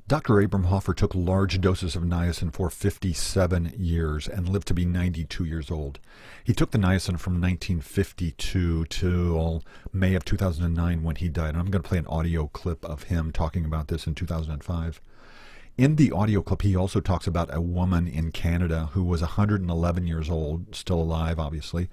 Dr. Abram Hoffer took large doses of niacin for 57 years and lived to be 92 years old. He took the niacin from 1952 till May of 2009 when he died. And I'm going to play an audio clip of him talking about this in 2005. In the audio clip, he also talks about a woman in Canada who was 111 years old, still alive, obviously,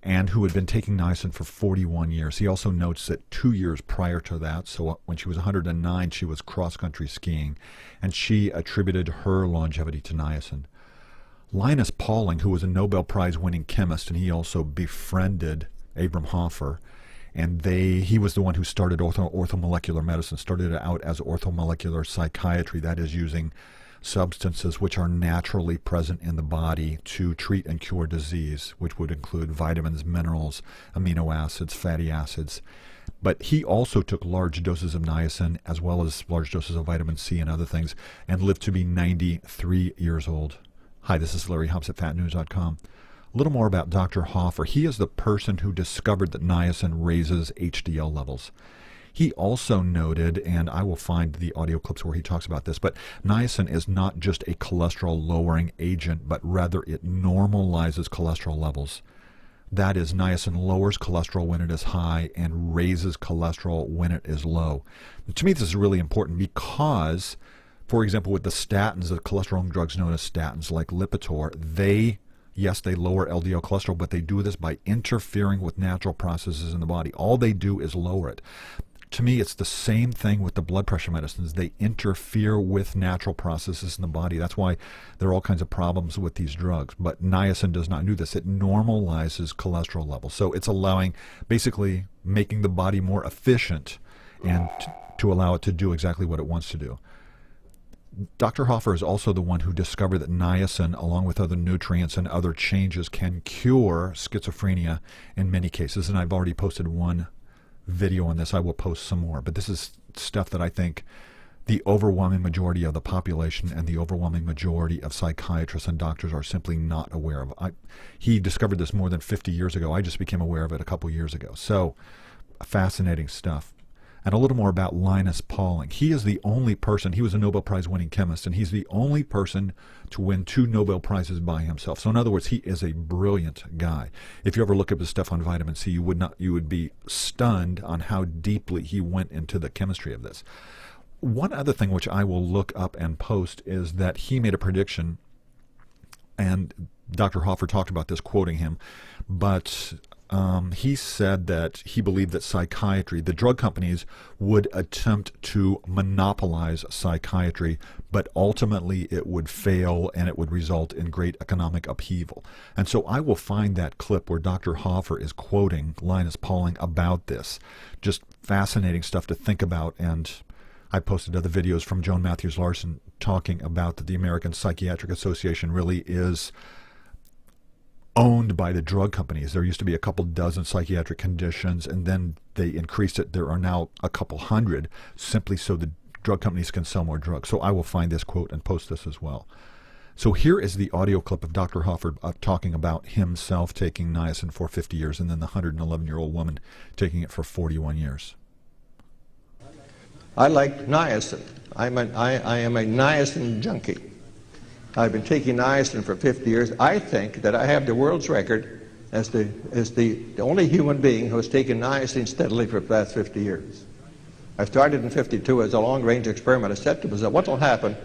and who had been taking niacin for 41 years. He also notes that 2 years prior to that, so when she was 109, she was cross-country skiing, and she attributed her longevity to niacin. Linus Pauling, who was a Nobel Prize-winning chemist, and he also befriended Abram Hoffer, and he was the one who started orthomolecular medicine, started it out as orthomolecular psychiatry, that is using substances which are naturally present in the body to treat and cure disease, which would include vitamins, minerals, amino acids, fatty acids. But he also took large doses of niacin as well as large doses of vitamin C and other things and lived to be 93 years old. Hi, this is Larry Hobbs at fatnews.com. A little more about Dr. Hoffer. He is the person who discovered that niacin raises HDL levels. He also noted, and I will find the audio clips where he talks about this, but niacin is not just a cholesterol-lowering agent, but rather it normalizes cholesterol levels. That is, niacin lowers cholesterol when it is high and raises cholesterol when it is low. And to me, this is really important because, for example, with the statins, the cholesterol drugs known as statins like Lipitor, yes, they lower LDL cholesterol, but they do this by interfering with natural processes in the body. All they do is lower it. To me, it's the same thing with the blood pressure medicines. They interfere with natural processes in the body. That's why there are all kinds of problems with these drugs. But niacin does not do this. It normalizes cholesterol levels. So it's basically making the body more efficient and to allow it to do exactly what it wants to do. Dr. Hoffer is also the one who discovered that niacin, along with other nutrients and other changes, can cure schizophrenia in many cases. And I've already posted one video on this. I will post some more. But this is stuff that I think the overwhelming majority of the population and the overwhelming majority of psychiatrists and doctors are simply not aware of. He discovered this more than 50 years ago. I just became aware of it a couple years ago. So, fascinating stuff. And a little more about Linus Pauling. He is the only person, he was a Nobel Prize-winning chemist, and he's the only person to win 2 Nobel Prizes by himself. So in other words, he is a brilliant guy. If you ever look up his stuff on vitamin C, you would be stunned on how deeply he went into the chemistry of this. One other thing which I will look up and post is that he made a prediction, and Dr. Hoffer talked about this, quoting him, but he said that he believed that psychiatry, the drug companies, would attempt to monopolize psychiatry, but ultimately it would fail and it would result in great economic upheaval. And so I will find that clip where Dr. Hoffer is quoting Linus Pauling about this. Just fascinating stuff to think about. And I posted other videos from Joan Matthews Larson talking about that the American Psychiatric Association really is owned by the drug companies. There used to be a couple dozen psychiatric conditions, and then they increased it. There are now a couple hundred, simply so the drug companies can sell more drugs. So I will find this quote and post this as well. So here is the audio clip of Dr. Hoffer talking about himself taking niacin for 50 years and then the 111-year-old woman taking it for 41 years. I like niacin. I am a niacin junkie. I've been taking niacin for 50 years. I think that I have the world's record as the only human being who has taken niacin steadily for the past 50 years. I started in 52 as a long-range experiment. I said to myself, what will happen?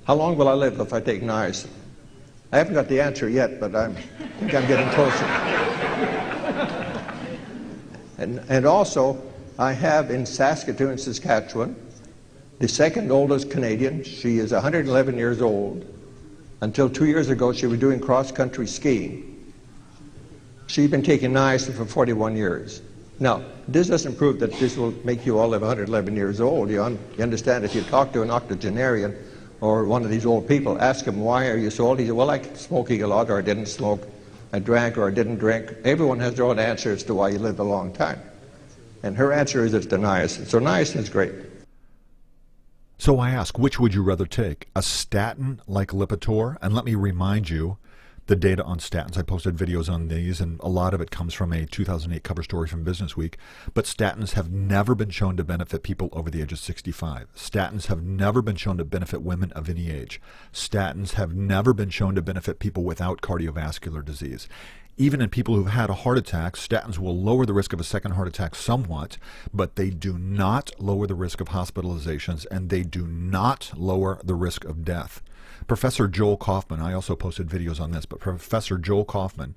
How long will I live if I take niacin? I haven't got the answer yet, but I think I'm getting closer. And also, I have in Saskatoon, Saskatchewan, the second oldest Canadian. She is 111 years old. Until 2 years ago, she was doing cross-country skiing. She's been taking niacin for 41 years. Now, this doesn't prove that this will make you all live 111 years old. You understand, if you talk to an octogenarian or one of these old people, ask him, why are you so old? He said, well, I kept smoking a lot, or I didn't smoke. I drank, or I didn't drink. Everyone has their own answer as to why you live a long time. And her answer is it's the niacin. So niacin is great. So I ask, which would you rather take? A statin like Lipitor? And let me remind you the data on statins. I posted videos on these, and a lot of it comes from a 2008 cover story from Business Week. But statins have never been shown to benefit people over the age of 65. Statins have never been shown to benefit women of any age. Statins have never been shown to benefit people without cardiovascular disease. Even in people who've had a heart attack, statins will lower the risk of a second heart attack somewhat, but they do not lower the risk of hospitalizations, and they do not lower the risk of death. Professor Joel Kaufman, I also posted videos on this, but Professor Joel Kaufman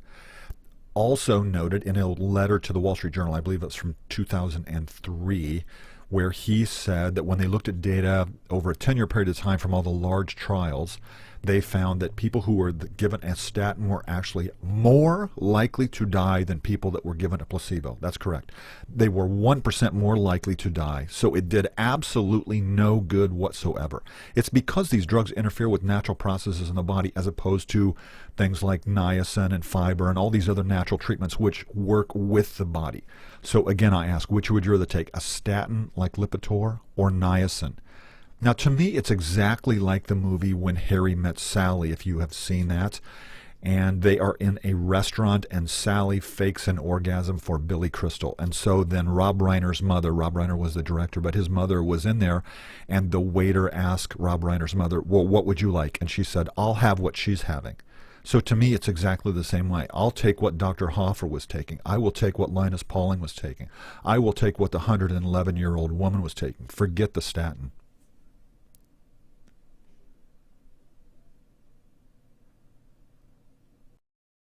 also noted in a letter to the Wall Street Journal, I believe it's from 2003, where he said that when they looked at data over a 10-year period of time from all the large trials, they found that people who were given a statin were actually more likely to die than people that were given a placebo. That's correct. They were 1% more likely to die. So it did absolutely no good whatsoever. It's because these drugs interfere with natural processes in the body as opposed to things like niacin and fiber and all these other natural treatments which work with the body. So again, I ask, which would you rather take, a statin like Lipitor or niacin? Now, to me, it's exactly like the movie When Harry Met Sally, if you have seen that. And they are in a restaurant, and Sally fakes an orgasm for Billy Crystal. And so then Rob Reiner's mother, Rob Reiner was the director, but his mother was in there, and the waiter asked Rob Reiner's mother, well, what would you like? And she said, I'll have what she's having. So to me, it's exactly the same way. I'll take what Dr. Hoffer was taking. I will take what Linus Pauling was taking. I will take what the 111-year-old woman was taking. Forget the statin.